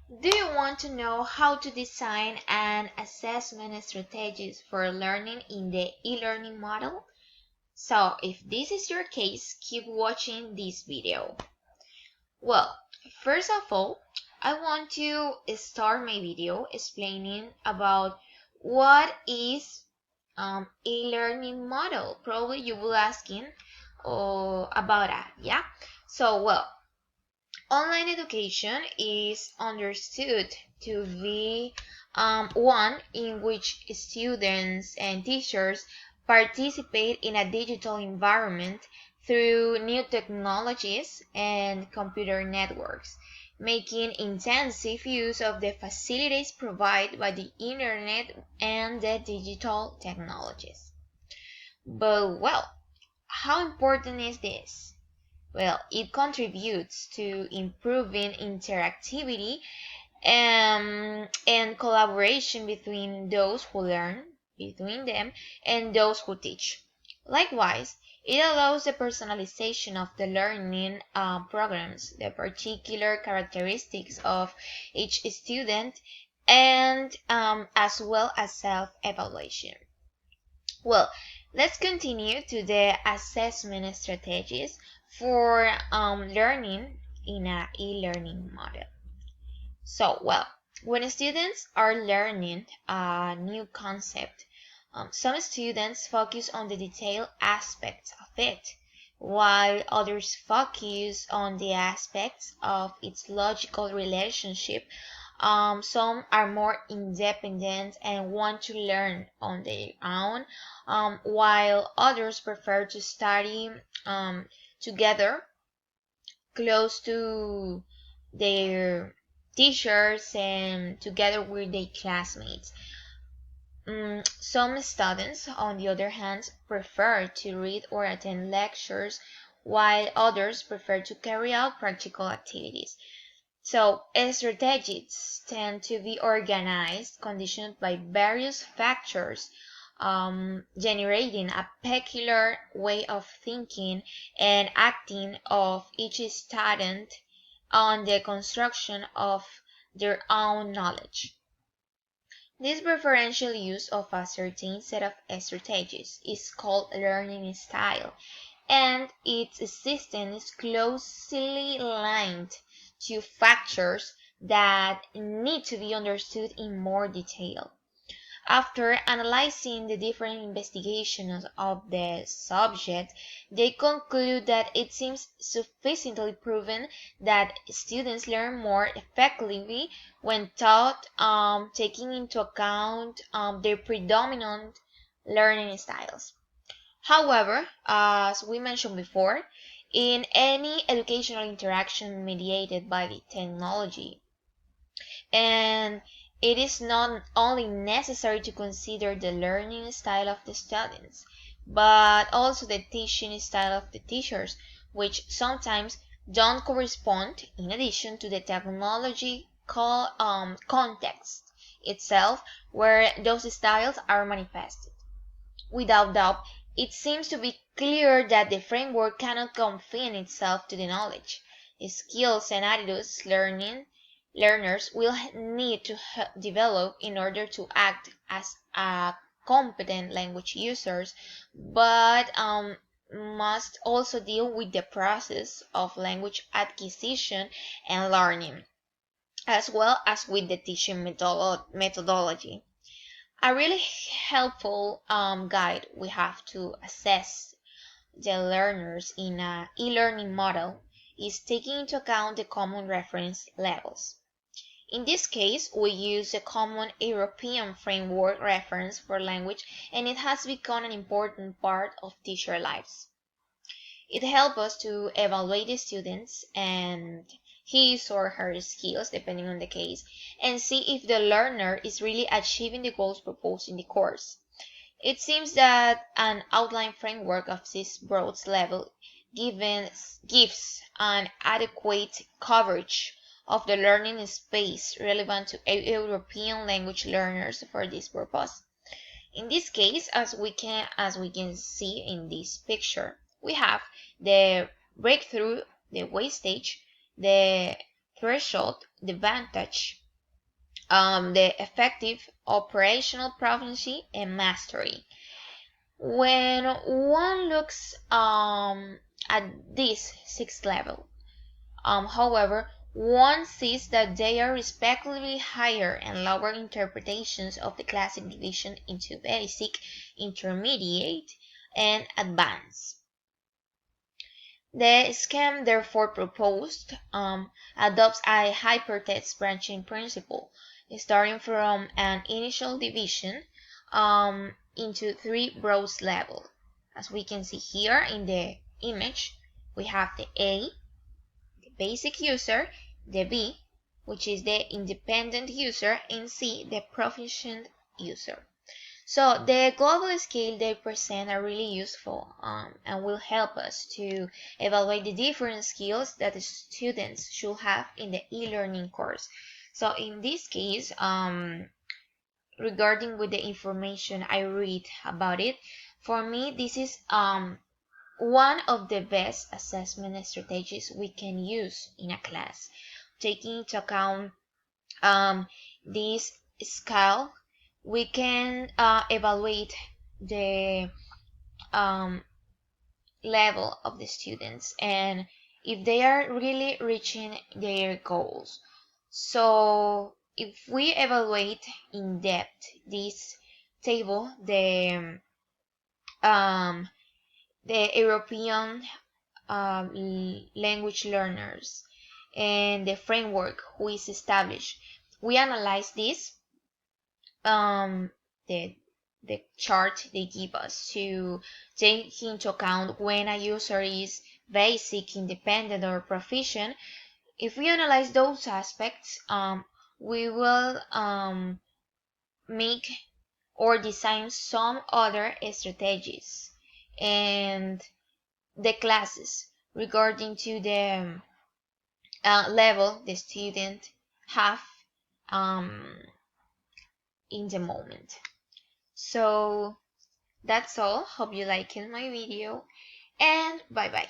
Do you want to know how to design an assessment strategies for learning in the e-learning model? So if this is your case, keep watching this video. Well, first of all, I want to start my video explaining about what is e-learning model. Probably you will asking about that, yeah? So, well, online education is understood to be one in which students and teachers participate in a digital environment through new technologies and computer networks, making intensive use of the facilities provided by the internet and the digital technologies. But well, how important is this? Well, it contributes to improving interactivity and collaboration between those who learn, between them, and those who teach. Likewise, it allows the personalization of the learning programs, the particular characteristics of each student, and as well as self-evaluation. Well, let's continue to the assessment strategies for learning in a e-learning model. So, well, when students are learning a new concept, some students focus on the detailed aspects of it, while others focus on the aspects of its logical relationship. Some are more independent and want to learn on their own, while others prefer to study together close to their teachers and together with their classmates. Some students, on the other hand, prefer to read or attend lectures, while others prefer to carry out practical activities. So, strategies tend to be organized, conditioned by various factors, generating a peculiar way of thinking and acting of each student on the construction of their own knowledge. This preferential use of a certain set of strategies is called learning style, and its existence is closely linked to factors that need to be understood in more detail. After analyzing the different investigations of the subject, they conclude that it seems sufficiently proven that students learn more effectively when taught taking into account their predominant learning styles. However, as we mentioned before, in any educational interaction mediated by the technology, and it is not only necessary to consider the learning style of the students, but also the teaching style of the teachers, which sometimes don't correspond in addition to the technological context itself where those styles are manifested. Without doubt, it seems to be clear that the framework cannot confine itself to the knowledge, skills, and attitudes learners will need to develop in order to act as a competent language users, but must also deal with the process of language acquisition and learning, as well as with the teaching methodology. A really helpful guide we have to assess the learners in an e-learning model is taking into account the common reference levels. In this case, we use the Common European Framework reference for language, and it has become an important part of teacher lives. It helps us to evaluate the students and his or her skills, depending on the case, and see if the learner is really achieving the goals proposed in the course. It seems that an outline framework of this broad level gives an adequate coverage of the learning space relevant to European language learners for this purpose. In this case, as we can see in this picture, we have the breakthrough, the way stage, the threshold, the vantage, the effective operational proficiency, and mastery. When one looks at this sixth level, however, one sees that they are respectively higher and lower interpretations of the classic division into basic, intermediate, and advanced. The scheme therefore proposed adopts a hypertext branching principle, starting from an initial division into three broad levels. As we can see here in the image, we have the A, the basic user, the B, which is the independent user, and C, the proficient user. So the global scale they present are really useful and will help us to evaluate the different skills that the students should have in the e-learning course. So in this case, regarding with the information I read about it, for me this is one of the best assessment strategies we can use in a class, taking into account this scale. We can evaluate the um, level of the students and if they are really reaching their goals. So if we evaluate in depth this table, um, the European language learners and the framework who is established, we analyze this, um, the the chart they give us to take into account when a user is basic, independent, or proficient. If we analyze those aspects, we will make or design some other strategies and the classes regarding to the level the student have um, in the moment. So that's all. Hope you liked my video and bye bye.